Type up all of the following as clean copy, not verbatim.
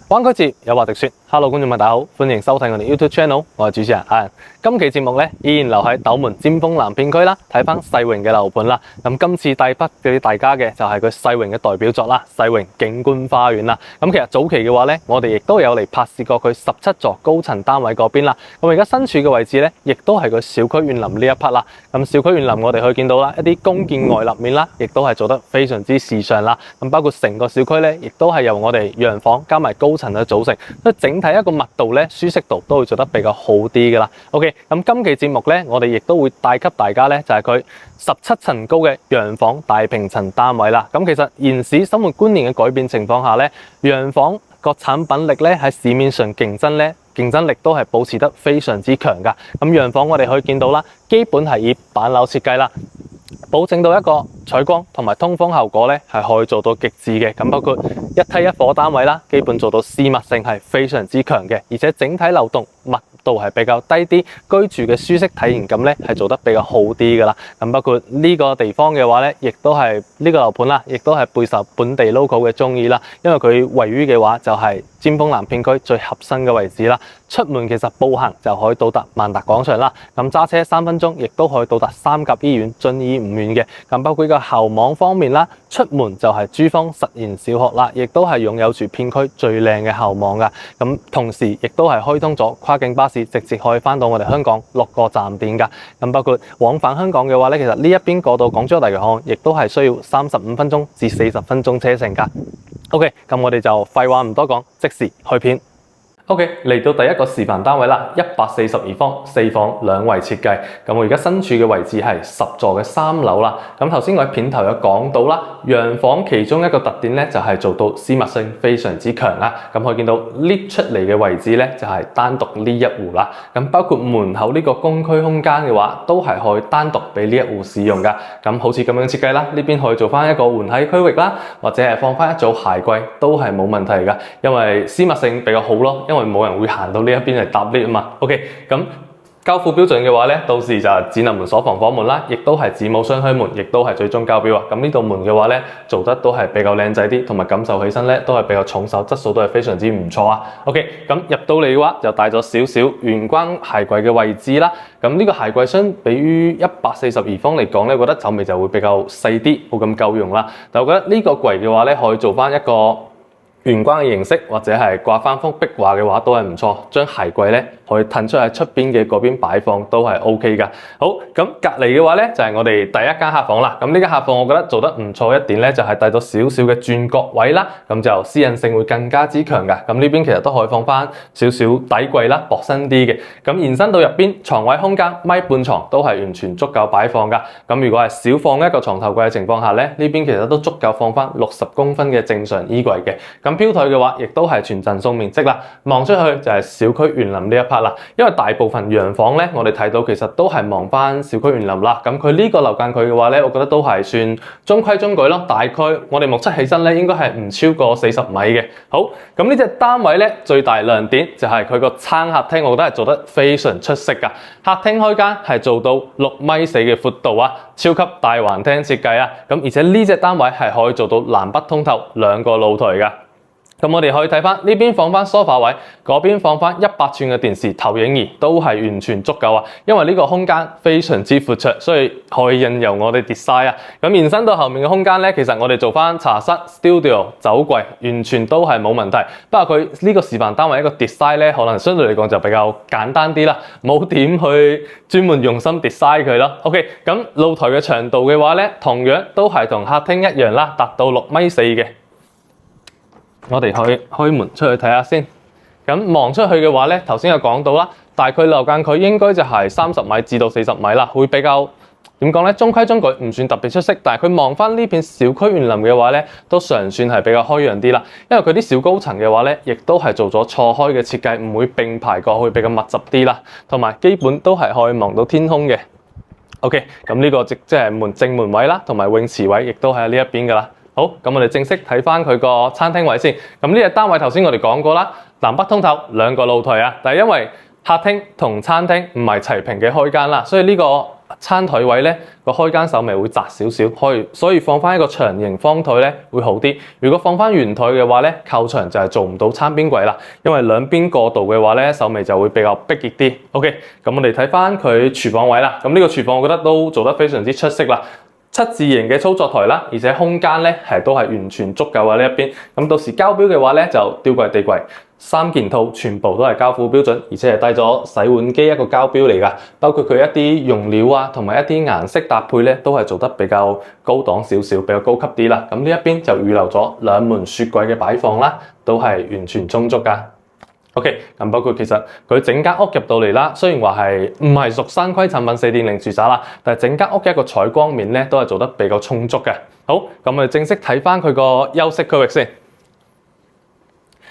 灣區節有話直說 ，Hello 觀眾們大家好，歡迎收睇我哋 YouTube Channel，我係主持人Ian。今期節目咧依然留喺斗門尖峰南片區啦，睇翻世榮嘅樓盤啦。咁今次帶俾大家嘅就係佢世榮嘅代表作啦，世榮景觀花園啦。咁其實早期嘅話咧，我哋亦都有嚟拍攝過佢17座高層單位嗰邊啦。咁而家身處嘅位置咧，亦都係個小區園林呢一 part 啦。咁小區園林我哋可以見到啦，一啲公建外立面啦，亦都係做得非常之時尚啦。咁包括成個小區咧，亦都係由我哋洋房加埋高層嘅組成，所以整體一個密度咧、舒適度都會做得比較好啲噶啦。OK， 咁今期節目咧，我哋亦都會帶給大家咧，就係佢17層高嘅洋房大平層單位啦。咁其實現時生活觀念嘅改變情況下咧，洋房個產品力咧喺市面上競爭力都係保持得非常之強噶。咁洋房我哋可以見到啦，基本係以板樓設計啦，保證到一個採光同埋通風效果咧係可以做到極致嘅。咁包括一梯一伙單位啦，基本做到私密性係非常之強嘅，而且整體流動密度係比較低啲，居住嘅舒適體驗感咧係做得比較好啲噶啦。咁包括呢個地方嘅話咧，亦都係呢個樓盤啦，亦都係備受本地 local 嘅中意啦。因為佢位於嘅話就係尖峰南片區最合身嘅位置啦。出門其實步行就可以到達萬達廣場啦。咁揸車3分鐘亦都可以到達三甲醫院，遵醫唔遠嘅。咁包括呢個校網方面啦，出門就係珠江實驗小學啦，亦都係擁有住片區最靚嘅校網噶。咁同時亦都係開通咗跨境巴士，直接可以翻到我哋香港6個站點噶。咁包括往返香港嘅話咧，其實呢一邊過到港珠澳大橋口岸，亦都係需要35分鐘至40分鐘車程噶。OK， 咁我哋就廢話唔多講，即時去片。OK， 嚟到第一個示範單位啦，142方4房2衛設計。咁我而家身處嘅位置係10座嘅3樓啦。咁頭先我喺片頭有講到啦，洋房其中一個特點咧就係做到私密性非常之強啦。咁可以見到 lift 出嚟嘅位置咧就係單獨呢一戶啦。咁包括門口呢個公區空間嘅話，都係可以單獨俾呢一戶使用噶。咁好似咁樣設計啦，呢邊可以做翻一個換氣區域啦，或者係放翻一組鞋櫃都係冇問題噶，因為私密性比較好咯。因為冇人會行到呢一邊嚟搭 lift 啊嘛。OK， 咁交付標準嘅話咧，到時就係智能門鎖防火門啦，亦都係子母雙開門，亦都係最終交標啊。咁呢度門嘅話咧，做得都係比較靚仔啲，同埋感受起身咧都係比較重手，質素都係非常之唔錯啊。OK， 咁入到嚟嘅話就帶咗少少玄關鞋櫃嘅位置啦。咁呢個鞋櫃相比於142方嚟講咧，我覺得走味就會比較細啲，冇咁夠用啦。但我覺得呢個櫃嘅話咧，可以做翻一個玄關嘅形式，或者係掛翻幅壁畫嘅話都係唔錯。將鞋櫃咧可以騰出喺出邊嘅嗰邊擺放都係 OK 噶。好，咁隔離嘅話咧就係我哋第一間客房啦。咁呢間客房我覺得做得唔錯一點咧，就係帶咗少少嘅轉角位啦，咁就私隱性會更加之強噶。咁呢邊其實都可以放翻少少底櫃啦，薄身啲嘅。咁延伸到入邊床位空間米半床都係完全足夠擺放噶。咁如果係少放一個床頭櫃嘅情況下咧，呢邊其實都足夠放翻60公分嘅正常衣櫃嘅。咁飄台嘅話，亦都係全贈送面積啦。望出去就係小區園林呢一 part 啦。因為大部分洋房咧，我哋睇到其實都係望翻小區園林啦。咁佢呢個樓間距嘅話咧，我覺得都係算中規中矩咯。大概我哋目測起身咧，應該係唔超過40米嘅。好，咁呢隻單位咧最大亮點就係佢個餐客廳，我覺得係做得非常出色噶。客廳開間係做到6.4米嘅闊度啊，超級大橫廳設計啊。咁而且呢隻單位係可以做到南北通透2個露台噶。咁我哋可以睇翻呢邊放翻梳化位，嗰邊放翻100寸嘅電視投影儀，都係完全足夠啊！因為呢個空間非常之闊綽，所以可以任由我哋 design 啊。咁延伸到後面嘅空間咧，其實我哋做翻茶室、studio、酒櫃，完全都係冇問題。不過佢呢個示範單位一個 design 咧，可能相對嚟講就比較簡單啲啦，冇點去專門用心 design 佢咯。OK， 咁露台嘅長度嘅話咧，同樣都係同客廳一樣啦，達到6.4米嘅。我哋去開門出去睇下先。咁望出去嘅話咧，頭先有講到啦，大概樓間距應該就係30米至到40米啦，會比較點講咧，中規中矩，唔算特別出色。但係佢望翻呢片小區園林嘅話咧，都尚算係比較開揚啲啦。因為佢啲小高層嘅話咧，亦都係做咗錯開嘅設計，唔會並排過去，比較密集啲啦。同埋基本都係可以望到天空嘅。OK， 咁呢個即係正門位啦，同埋泳池位亦都係喺呢一邊噶啦。好，咁我哋正式睇翻佢個餐廳位先。咁呢隻單位頭先我哋講過啦，南北通透2個露台啊。但係因為客廳同餐廳唔係齊平嘅開間啦，所以呢個餐台位咧個開間手尾會窄少少，所以放翻一個長形方台咧會好啲。如果放翻圓台嘅話咧，靠牆就係做唔到餐邊櫃啦，因為兩邊過道嘅話咧，手尾就會比較逼結啲。OK，咁我哋睇翻佢廚房位啦，咁呢個廚房我覺得都做得非常之出色啦。7字形嘅操作台啦，而且空間咧都係完全足夠嘅呢一邊。咁到時交標嘅話咧，就吊櫃地櫃3件套全部都係交付標準，而且係帶咗洗碗機一個交標嚟㗎。包括佢一啲用料啊，同埋一啲顏色搭配咧，都係做得比較高檔少少，比較高級啲啦。咁呢一邊就預留咗2門雪櫃嘅擺放啦，都係完全充足㗎。OK， 咁包括其實佢整間屋入到嚟啦，雖然話係唔係屬新規產品4.0住宅啦，但係整間屋嘅一個採光面咧都係做得比較充足嘅。好，咁我哋正式睇翻佢個休息區域先。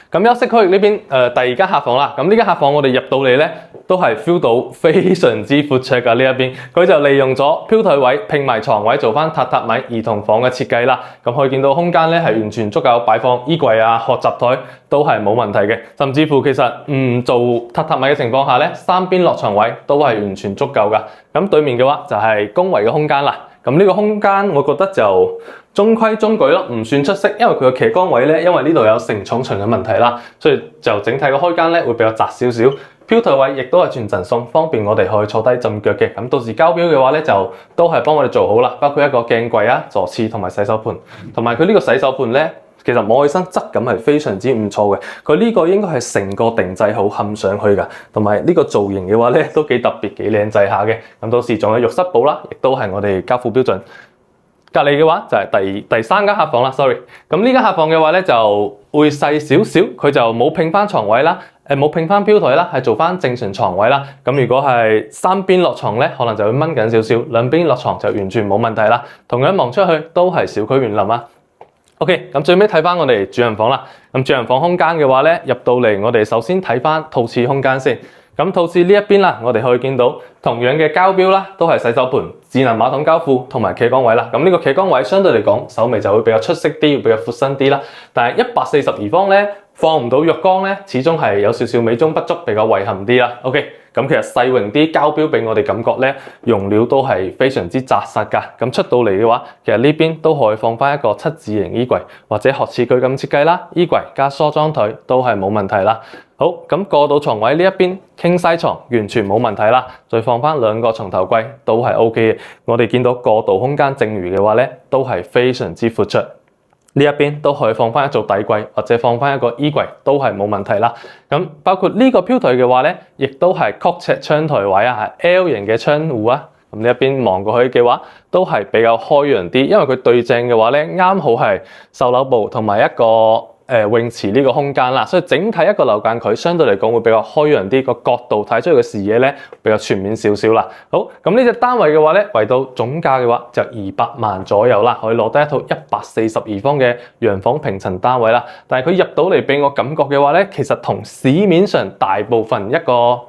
咁休息區域呢邊第二間客房啦，咁呢間客房我哋入到嚟咧都係 feel 到非常之闊綽㗎呢一邊，佢就利用咗飄台位拼埋床位做翻榻榻米兒童房嘅設計啦。咁可以見到空間咧係完全足夠擺放衣櫃啊、學習台都係冇問題嘅，甚至乎其實唔做榻榻米嘅情況下咧，3邊落床位都係完全足夠㗎。咁對面嘅話就係公圍嘅空間啦。咁呢個空間我覺得就中規中矩咯，唔算出色，因為佢個旗杆位咧，因為呢度有承重牆嘅問題啦，所以就整體嘅開間咧會比較窄少少。飄台位亦都係全贈送，方便我哋可以坐低浸腳嘅。咁到時交標嘅話咧，就都係幫我哋做好啦，包括一個鏡櫃啊、座廁同埋洗手盤，同埋佢呢個洗手盤咧，其實摸起身質感係非常之唔錯嘅。佢呢個應該係成個定製好冚上去㗎，同埋呢個造型嘅話咧都幾特別、幾靚仔下嘅。咁到時仲有浴室寶啦，亦都係我哋交付標準。隔離嘅話就係第三間客房啦 ，sorry。咁呢間客房嘅話咧就會細少少，佢就冇拼翻床位啦，冇拼翻飄台啦，係做翻正常床位啦。咁如果係3邊落床咧，可能就會掹緊少少，兩邊落床就完全冇問題啦。同樣望出去都係小區園林啊。OK，咁最尾睇翻我哋主人房啦。咁主人房空間嘅話咧，入到嚟我哋首先睇翻套廁空間先。咁套廁呢一邊啦，我哋可以見到同樣嘅交標啦，都係洗手盆、智能馬桶交付同埋企缸位啦。咁呢個企缸位相對嚟講手尾就會比較出色啲，比較闊身啲啦。但係140方咧放唔到浴缸咧，始終係有少少美中不足，比較遺憾啲啦。OK。咁其實細榮啲交標俾我哋感覺咧，用料都係非常之紮實㗎。咁出到嚟嘅話，其實呢邊都可以放翻一個7字形衣櫃，或者學似佢咁設計啦，衣櫃加梳妝台都係冇問題啦。好，咁過到床位呢一邊傾西床完全冇問題啦，再放翻2個床頭櫃都係 OK 嘅。我哋見到過渡空間剩餘嘅話咧，都係非常之闊出。呢一邊都可以放翻一座底櫃，或者放翻一個衣櫃，都係冇問題啦。咁包括呢個飄台嘅話咧，亦都係曲尺窗台位啊，係 L 型嘅窗戶啊。咁呢一邊望過去嘅話，都係比較開揚啲，因為佢對正嘅話咧，啱好係售樓部同埋一個泳池呢個空間啦，所以整體一個樓間距相對嚟講會比較開揚啲，個角度睇出去嘅視野咧比較全面少少啦。好，咁呢隻單位嘅話咧，為到總價嘅話就200萬左右啦，可以攞得一套142方嘅洋房平層單位啦。但係佢入到嚟俾我感覺嘅話咧，其實同市面上大部分一個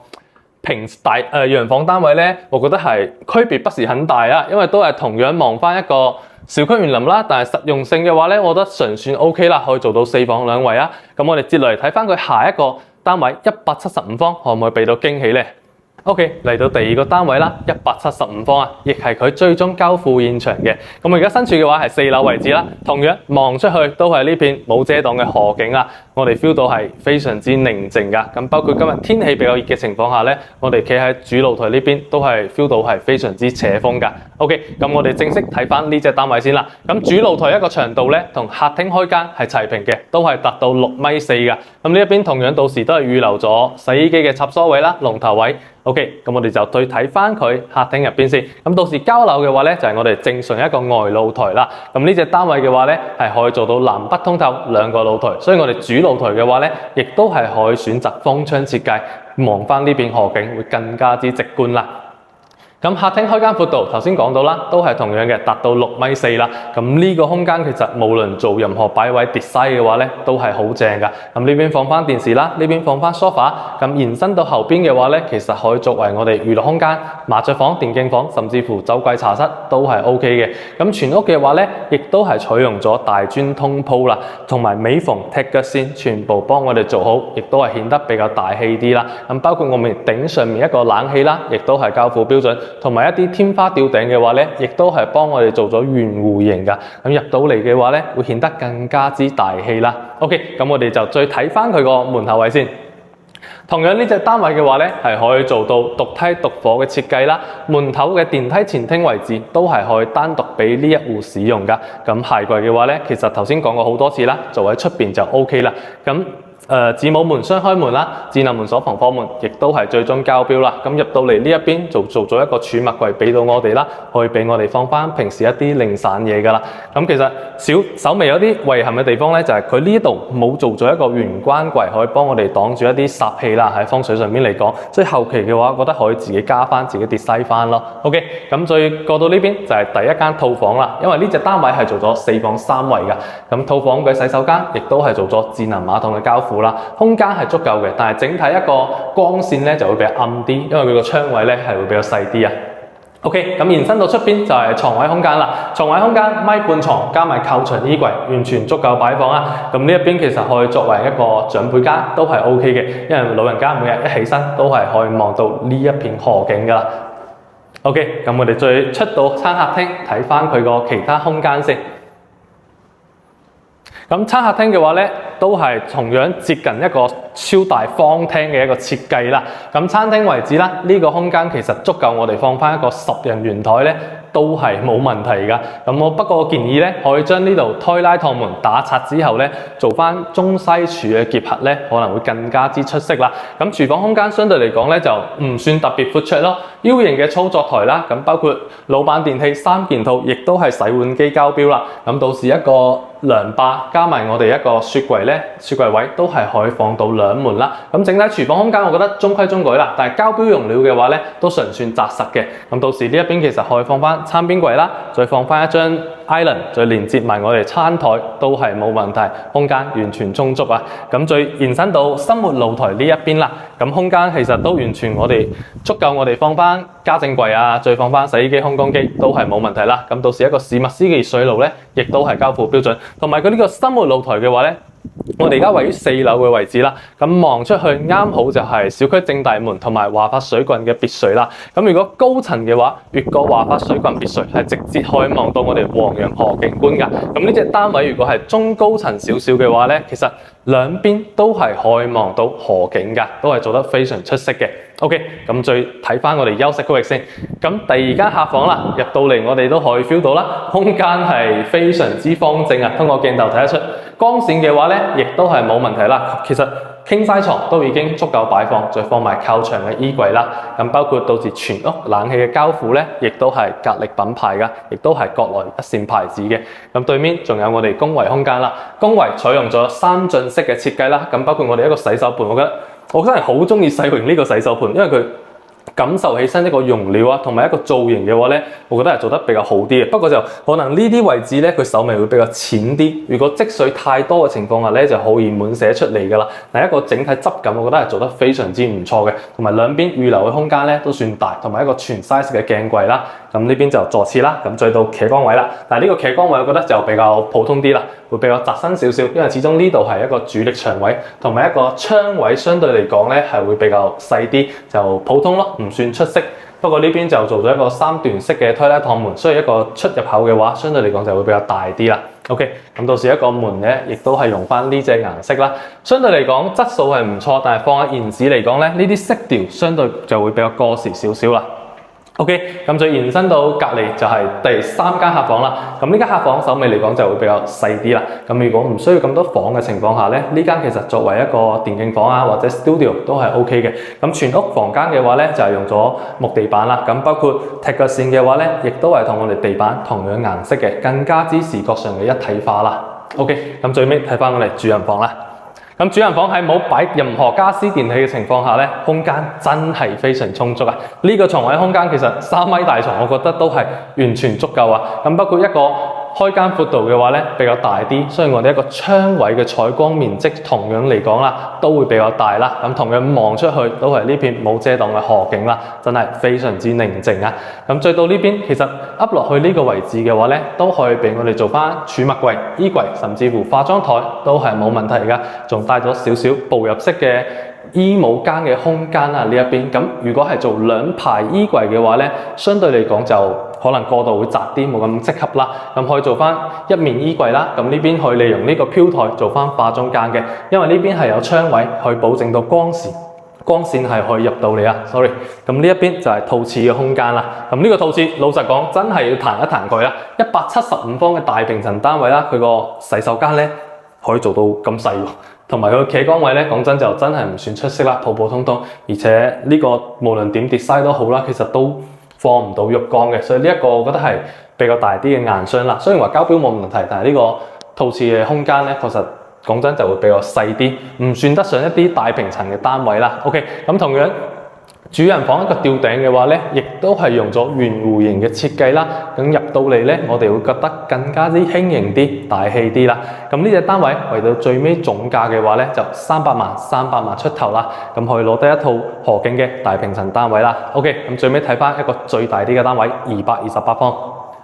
洋房單位咧，我覺得係區別不是很大啊，因為都係同樣望翻一個小區園林啦，但係實用性嘅話咧，我覺得尚算 OK 啦，可以做到4房2衛啊。咁我哋接落嚟睇翻佢下一個單位175方，可唔可以俾到驚喜咧？ OK， 嚟到第二個單位啦，175方啊，亦係佢最終交付現場嘅。咁我而家身處嘅話係4樓位置啦，同樣望出去都係呢片冇遮擋嘅河景啦。我哋 feel 到係非常之寧靜噶。咁包括今日天氣比較熱嘅情況下咧，我哋企喺主露台呢邊都係 feel 到係非常之斜風噶。OK， 咁我哋正式睇翻呢隻單位先啦。咁主露台一個長度咧，同客廳開間係齊平嘅，都係達到6.4米噶。咁呢一邊同樣到時都係預留咗洗衣機嘅插梳位啦、龍頭位。OK， 咁我哋就對睇翻佢客廳入邊先。咁到時交樓嘅話咧，就係我哋正常一個外露台啦。咁呢隻單位嘅話咧，係可以做到南北通透2個露台，所以我哋主露台嘅話咧，亦都係可以選擇方窗設計，望翻呢邊河景會更加之直觀啦。咁客廳開間闊度頭先講到啦，都係同樣嘅，達到6.4米啦。咁呢個空間其實無論做任何擺位 design 嘅話咧，都係好正噶。咁呢邊放翻電視啦，呢邊放翻 sofa。咁延伸到後邊嘅話咧，其實可以作為我哋娛樂空間、麻雀房、電競房，甚至乎酒櫃茶室都係 OK 嘅。咁全屋嘅話咧，亦都係採用咗大磚通鋪啦，同埋尾縫踢腳線，全部幫我哋做好，亦都係顯得比較大氣啲啦。咁包括我哋頂上面一個冷氣啦，亦都係交付標準。同埋一啲天花吊頂嘅話咧，亦都係幫我哋做咗圓弧形㗎。咁入到嚟嘅話咧，會顯得更加之大氣啦。OK， 咁我哋就再睇翻佢個門口位先。同樣呢隻單位嘅話咧，係可以做到獨梯獨火嘅設計啦。門口嘅電梯前廳位置都係可以單獨俾呢一戶使用㗎。咁鞋櫃嘅話咧，其實頭先講過好多次啦，做喺出邊就 OK 啦。咁子母門、雙開門啦，智能門鎖防火門，亦都係最終交標啦。咁入到嚟呢一邊就做咗一個儲物櫃俾到我哋啦，可以俾我哋放翻平時一啲零散嘢㗎啦。咁其實稍微有啲遺憾嘅地方咧，就係佢呢度冇做咗一個玄關櫃，可以幫我哋擋住一啲煞氣啦。喺風水上面嚟講，所以後期嘅話，覺得可以自己加翻、自己design翻咯。OK， 咁再過到呢邊就係第一間套房啦。因為呢隻單位係做咗4房3衛㗎，咁套房嘅洗手間亦都係做咗智能馬桶嘅交付啦，空間係足夠嘅，但係整體一個光線咧就會比較暗啲，因為佢個窗位咧係會比較細啲啊。OK， 咁延伸到出邊就係床位空間啦。床位空間米半床加埋靠牆衣櫃，完全足夠擺放啊。咁呢一邊其實可以作為一個長輩間都係 OK 嘅，因為老人家每日一起身都係可以望到呢一片河景噶啦。OK， 咁我哋再出到餐客廳睇翻佢個其他空間先。咁餐客廳嘅話咧，都係同樣接近一個超大方廳嘅一個設計啦。咁餐廳位置啦，呢個空間其實足夠我哋放翻一個10人圓台咧，都係冇問題㗎。咁我不過建議咧，可以將呢度推拉趟門打拆之後咧，做翻中西廚嘅結合咧，可能會更加之出色啦。咁廚房空間相對嚟講咧，就唔算特別闊綽咯。U 型嘅操作台啦，咁包括老闆電器3件套，亦都係洗碗機交標啦。咁到時一個涼霸加埋我哋一個雪櫃咧，雪櫃位都係可以放到2門啦。咁整體廚房空間我覺得中規中矩啦，但係交標用料嘅話咧，都尚算紮實嘅。咁到時呢一邊其實可以放翻餐邊櫃啦，再放翻一張 island， 再連接埋我哋餐台都係冇問題，空間完全充足啊。咁再延伸到生活露台呢一邊啦，咁空間其實都完全足夠我哋放翻家政櫃啊，再放翻洗衣機、烘乾機都係冇問題啦。咁到時一個史密斯嘅熱水爐咧，亦都係交付標準。同埋佢呢個生活露台嘅話咧，我哋而家位於4樓嘅位置啦，咁望出去啱好就係小區正大門同埋華發水郡嘅別墅啦。咁如果高層嘅話，越過華發水郡別墅係直接可以望到我哋黃楊河景觀㗎。咁呢隻單位如果係中高層少少嘅話咧，其實兩邊都係可以望到河景㗎，都係做得非常出色嘅。OK， 咁再睇翻我哋休息區域先。咁第二間客房啦，入到嚟我哋都可以 feel 到啦，空間係非常之方正啊。通過鏡頭睇得出，光線嘅話咧，亦都係冇問題啦。其實傾曬床都已經足夠擺放，再放埋靠牆嘅衣櫃啦。咁包括到時全屋冷氣嘅交付咧，亦都係格力品牌㗎，亦都係國內一線牌子嘅。咁對面仲有我哋公衞空間啦，公衞採用咗3進式嘅設計啦。咁包括我哋一個洗手盤，我真係好中意世榮呢個洗手盤，因為佢感受起身一個用料啊，同埋一個造型嘅話咧，我覺得係做得比較好啲嘅。不過就可能呢啲位置咧，佢手尾會比較淺啲。如果積水太多嘅情況下咧，就好易滿瀉出嚟㗎啦。但一個整體質感，我覺得係做得非常之唔錯嘅。同埋兩邊預留嘅空間咧都算大，同埋一個全 size 嘅鏡櫃啦。咁呢邊就坐廁啦，咁再到企缸位啦。但係呢個企缸位我覺得就比較普通啲啦，會比較窄身少少，因為始終呢度係一個主力牆位，同埋一個窗位相對嚟講咧係會比較細啲，就普通咯，唔算出色。不過呢邊就做咗一個3段式嘅推拉趟門，所以一個出入口嘅話，相對嚟講就會比較大啲啦。OK， 咁到時一個門咧，亦都係用翻呢隻顏色啦。相對嚟講質素係唔錯，但係放喺現時嚟講咧，呢啲色調相對就會比較過時少少啦。OK， 咁再延伸到隔離就係第3間客房啦。咁呢間客房手尾嚟講就會比較細啲啦。咁如果唔需要咁多房嘅情況下咧，呢間其實作為一個電競房啊或者 studio 都係 OK 嘅。咁全屋房間嘅話咧就係用咗木地板啦。咁包括踢腳線嘅話咧，亦都係同我哋地板同樣顏色嘅，更加之視覺上嘅一體化啦。OK， 咁最尾睇翻我哋主人房啦。咁主人房喺冇擺任何家私電器嘅情況下咧，空間真係非常充足啊！呢個床位空間其實3米大床，我覺得都係完全足夠啊！咁包括一個開間闊度嘅話咧比較大啲，所以我哋一個窗位嘅採光面積同樣嚟講啦，都會比較大啦。咁同樣望出去都係呢片冇遮擋嘅河景啦，真係非常之寧靜啊！咁再到呢邊，其實凹落去呢個位置嘅話咧，都可以俾我哋做翻儲物櫃、衣櫃，甚至乎化妝台都係冇問題㗎。仲帶咗少少步入式嘅衣帽間嘅空間啊呢一邊。咁如果係做兩排衣櫃嘅話咧，相對嚟講就可能過渡會窄啲，冇咁適合啦。咁可以做翻一面衣櫃啦。咁呢邊可以利用呢個飄台做翻化妝間嘅，因為呢邊係有窗位，可以保證到光線係可以入到嚟啊。sorry， 咁呢一邊就係套廁嘅空間啦。咁呢個套廁老實講真係要彈一彈佢啦，175方嘅大平層單位啦，佢個洗手間咧可以做到咁細喎。同埋佢個企缸位咧，講真就真係唔算出色啦，普普通通。而且呢個無論點 design 都好啦，其實都放唔到浴缸嘅，所以呢一個我覺得係比較大啲嘅硬傷啦。雖然話膠表冇問題，但係呢個套廁嘅空間咧，確實講真就會比較細啲，唔算得上一啲大平層嘅單位啦。OK， 咁同樣主人房一個吊頂嘅話咧，亦都係用咗圓弧形嘅設計啦。咁入到嚟咧，我哋會覺得更加之輕盈啲、大氣啲啦。咁呢隻單位為到最尾總價嘅話咧，就300萬出頭啦。咁可以攞得一套河景嘅大平層單位啦。OK， 咁最尾睇翻一個最大啲嘅單位，228方。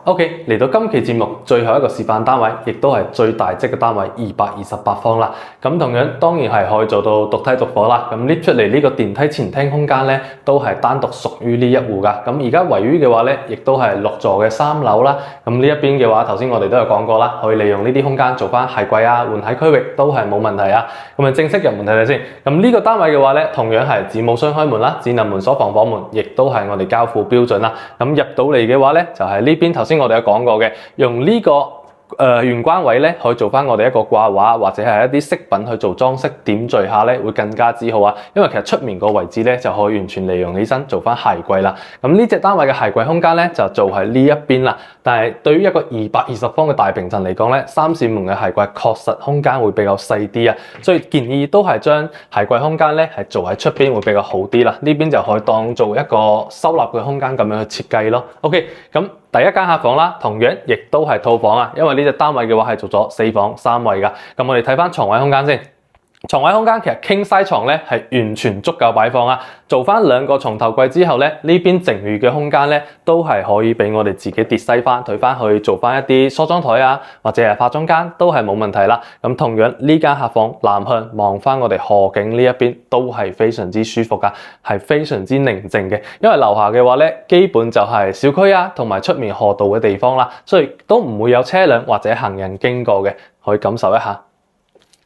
OK， 嚟到今期節目最後一個示範單位，亦都係最大隻嘅單位，228方啦。咁同樣當然係可以做到獨梯獨火啦。咁 lift 出嚟呢個電梯前廳空間咧，都係單獨屬於呢一戶噶。咁而家位於嘅話咧，亦都係6座嘅3樓啦。咁呢一邊嘅話，頭先我哋都有講過啦，可以利用呢啲空間做翻鞋櫃啊、換鞋區域都係冇問題啊。咁正式入門睇睇先。咁呢個單位嘅話咧，同樣係子母雙開門啦，智能門鎖防火門，亦都係我哋交付標準啦。咁入到嚟嘅話咧，就係呢邊頭先我哋有講過嘅，用呢個玄關位咧，可以做翻我哋一個掛畫或者係一啲飾品去做裝飾，點綴下咧會更加之好啊！因為其實出面個位置咧就可以完全利用起身做翻鞋櫃啦。咁呢隻單位嘅鞋櫃空間咧就做喺呢一邊啦。但係對於一個220方嘅大平層嚟講咧，3扇門嘅鞋櫃確實空間會比較細啲啊，所以建議都係將鞋櫃空間咧係做喺出邊會比較好啲啦。呢邊就可以當做一個收納嘅空間咁樣去設計咯。OK， 咁第一間客房啦，同樣亦都係套房啊，因為呢隻單位嘅話係做咗4房3衛噶。咁我哋睇翻床位空間先。床位空間其實 king size 床咧係完全足夠擺放啊！做翻2個床頭櫃之後咧，呢邊剩餘嘅空間咧都係可以俾我哋自己跌西翻、退翻去做翻一啲梳妝台啊，或者係化妝間都係冇問題啦。咁同樣呢間客房南向望翻我哋河景呢一邊都係非常之舒服噶，係非常之寧靜嘅。因為樓下嘅話咧，基本就係小區啊，同埋出面河道嘅地方啦，所以都唔會有車輛或者行人經過嘅，可以感受一下。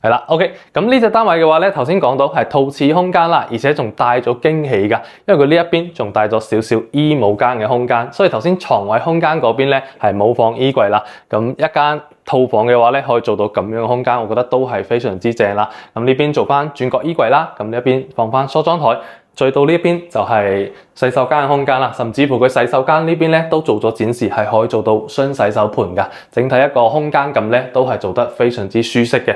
係啦 ，OK， 咁呢隻單位嘅話咧，頭先講到係套廁空間啦，而且仲帶咗驚喜噶，因為佢呢一邊仲帶咗少少衣帽間嘅空間，所以頭先床位空間嗰邊咧係冇放衣櫃啦。咁一間套房嘅話咧，可以做到咁樣嘅空間，我覺得都係非常之正啦。咁呢邊做翻轉角衣櫃啦，咁呢一邊放翻梳妝台，再到呢一邊就係洗手間嘅空間啦，甚至乎佢洗手間呢邊咧都做咗展示，係可以做到雙洗手盆噶，整體一個空間感咧都係做得非常之舒適嘅。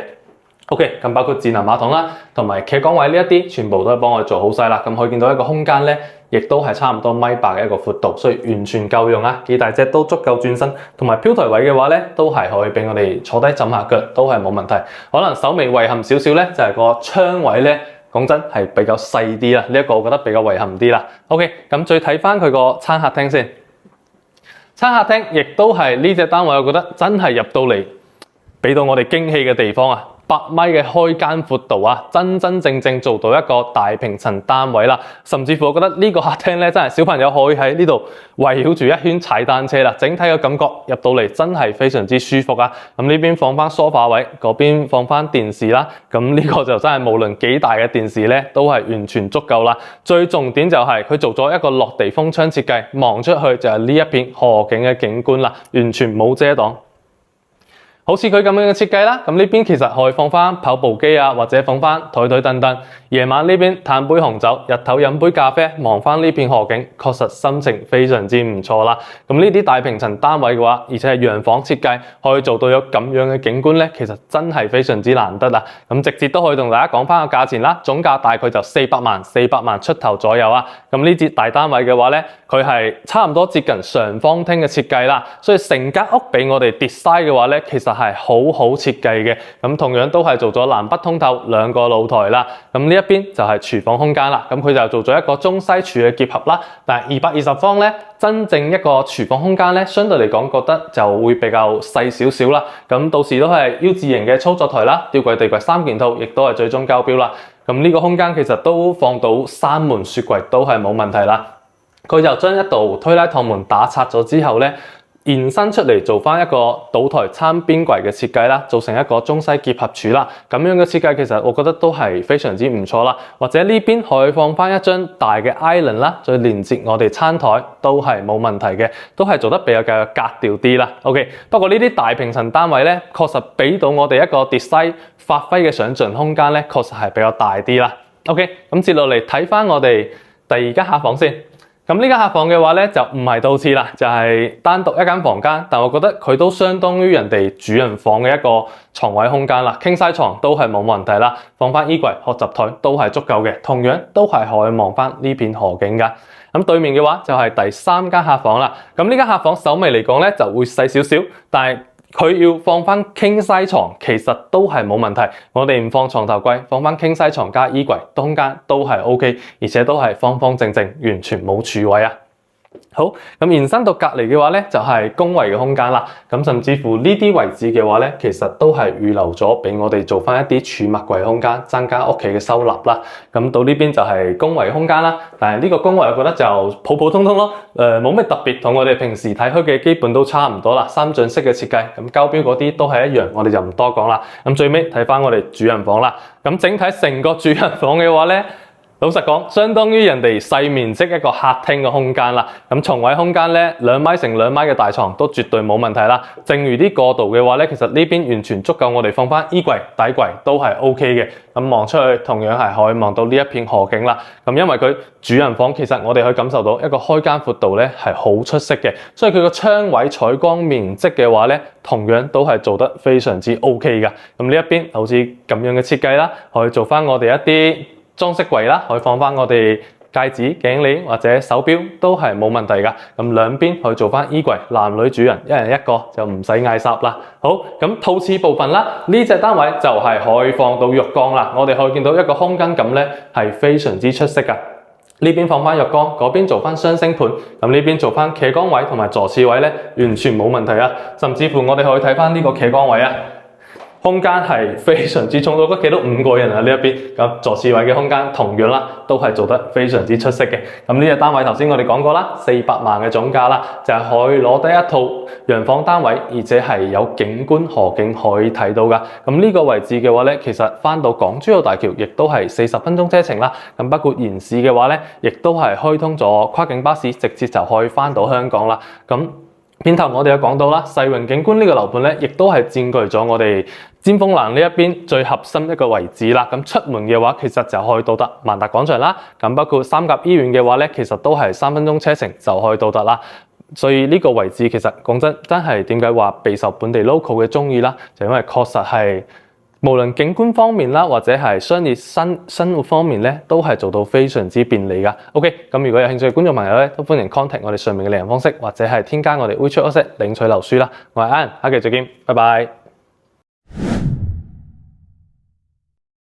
OK， 咁包括智能馬桶啦，同埋企缸位呢一啲，全部都係幫我哋做好晒啦。咁可以見到一個空間咧，亦都係差唔多1.8米嘅一個闊度，所以完全夠用啊！幾大隻都足夠轉身，同埋飄台位嘅話咧，都係可以俾我哋坐低浸下腳，都係冇問題。可能稍微遺憾少少咧，就係個窗位咧，講真係比較細啲啦。呢一個我覺得比較遺憾啲啦。OK， 咁再睇翻佢個餐客廳先，餐客廳亦都係呢隻單位，我覺得真係入到嚟俾到我哋驚喜嘅地方啊！8米嘅開間闊度啊，真正做到一個大平層單位啦。甚至乎我覺得呢個客廳咧，真係小朋友可以喺呢度圍繞住一圈踩單車啦。整體嘅感覺入到嚟真係非常之舒服啊。咁呢邊放翻梳化位，嗰邊放翻電視啦。咁呢個就真係無論幾大嘅電視咧，都係完全足夠啦。最重點就係佢做咗一個落地風窗設計，望出去就係呢一片河景嘅景觀啦，完全冇遮擋。好似佢咁樣嘅設計啦，咁呢邊其實可以放翻跑步機啊，或者放翻台凳凳。夜晚呢邊嘆杯紅酒，日頭飲杯咖啡，望翻呢片河景，確實心情非常之唔錯啦。咁呢啲大平層單位嘅話，而且係洋房設計，可以做到有咁樣嘅景觀咧，其實真係非常之難得啦。咁直接都可以同大家講翻個價錢啦，總價大概就400萬出頭左右啊。咁呢節大單位嘅話咧，佢係差唔多接近長方廳嘅設計啦，所以成間屋俾我哋 design 嘅話咧，其實係好好設計嘅。咁同樣都係做咗南北通透2個露台啦。咁呢一邊就係廚房空間啦。咁佢就做咗一個中西廚嘅結合啦。但係220方咧，真正一個廚房空間咧，相對嚟講覺得就會比較細少少啦。咁到時都係 U 字型嘅操作台啦，吊櫃地櫃3件套，亦都係最終交標啦。咁呢個空間其實都放到3門雪櫃都係冇問題啦。佢就將一道推拉趟門打拆咗之後咧，延伸出嚟做翻一個倒台餐邊櫃嘅設計啦，做成一個中西結合柱啦。咁樣嘅設計其實我覺得都係非常之唔錯啦。或者呢邊可以放翻一張大嘅 island 啦，再連接我哋餐台都係冇問題嘅，都係做得比較格調啲啦。OK， 不過呢啲大平層單位咧，確實俾到我哋一個 design 發揮嘅想像空間咧，確實係比較大啲啦。OK， 咁接落嚟睇翻我哋第二間客房先。咁呢間客房嘅話咧，就唔係倒廁啦，就係單獨一間房間，但我覺得佢都相當於人哋主人房嘅一個床位空間啦。king size 床都係冇問題啦，放翻衣櫃、學習台都係足夠嘅，同樣都係可以望翻呢片河景噶。咁對面嘅話就係第3間客房啦。咁呢間客房稍微嚟講咧就會細少少，但係佢要放翻 king size 床，其實都係冇問題。我哋唔放床頭櫃，放翻 king size 床加衣櫃，空間都係 OK， 而且都係方方正正，完全冇柱位啊。好，咁延伸到隔離嘅話咧，就係公衞嘅空間啦。咁甚至乎呢啲位置嘅話咧，其實都係預留咗俾我哋做翻一啲儲物櫃空間，增加屋企嘅收納啦。咁到呢邊就係公衞空間啦。但係呢個公衞我覺得就普普通通咯，冇咩特別，同我哋平時睇開嘅基本都差唔多啦。3進式嘅設計，咁膠標嗰啲都係一樣，我哋就唔多講啦。咁最尾睇翻我哋主人房啦。咁整體成個主人房嘅話咧，老實講，相當於人哋細面積一個客廳嘅空間啦。咁床位空間咧，2米乘2米嘅大床都絕對冇問題啦。正如啲過渡嘅話咧，其實呢邊完全足夠我哋放翻衣櫃、底櫃都係 OK 嘅。咁望出去同樣係可以望到呢一片河景啦。咁因為佢主人房其實我哋可以感受到一個開間闊度咧係好出色嘅，所以佢個窗位採光面積嘅話咧，同樣都係做得非常之 OK 噶。咁呢一邊好似咁樣嘅設計啦，可以做翻我哋一啲裝飾櫃啦，可以放翻我哋戒指、頸鏈或者手錶都係冇問題噶。咁兩邊可以做翻衣櫃，男女主人一人一個就唔使嗌霎啦。好，咁套廁部分啦，呢隻單位就係可以放到浴缸啦。我哋可以見到一個空間感咧係非常之出色噶。呢邊放翻浴缸，嗰邊做翻雙星盤，咁呢邊做翻企缸位同埋坐廁位咧，完全冇問題啊。甚至乎我哋可以睇翻呢個企缸位啊。空間係非常之充足，都幾多5個人啊呢一邊，咁坐廁位嘅空間同樣啦，都係做得非常之出色嘅。咁呢隻單位頭先我哋講過啦，400萬嘅總價啦，就係可以攞低一套洋房單位，而且係有景觀河景可以睇到噶。咁呢個位置嘅話咧，其實翻到港珠澳大橋亦都係40分鐘車程啦。咁包括延市嘅話咧，亦都係開通咗跨境巴士，直接就可以翻到香港啦。咁片頭我哋有講到啦，世榮景觀呢個樓盤咧，亦都係佔據咗我哋尖峰欄呢一邊最核心一個位置啦。咁出門嘅話，其實就可以到達萬達廣場啦。咁包括三甲醫院嘅話咧，其實都係3分鐘車程就可以到達啦。所以呢個位置其實講真係點解話備受本地 local 嘅鍾意啦？就因為確實係無論景觀方面啦，或者係商業生活方面咧，都係做到非常之便利噶。OK， 咁如果有興趣嘅觀眾朋友咧，都歡迎 contact 我哋上面嘅聯繫方式，或者係添加我哋 WeChat 領取樓書啦。我係 Ian，下期再見，拜拜。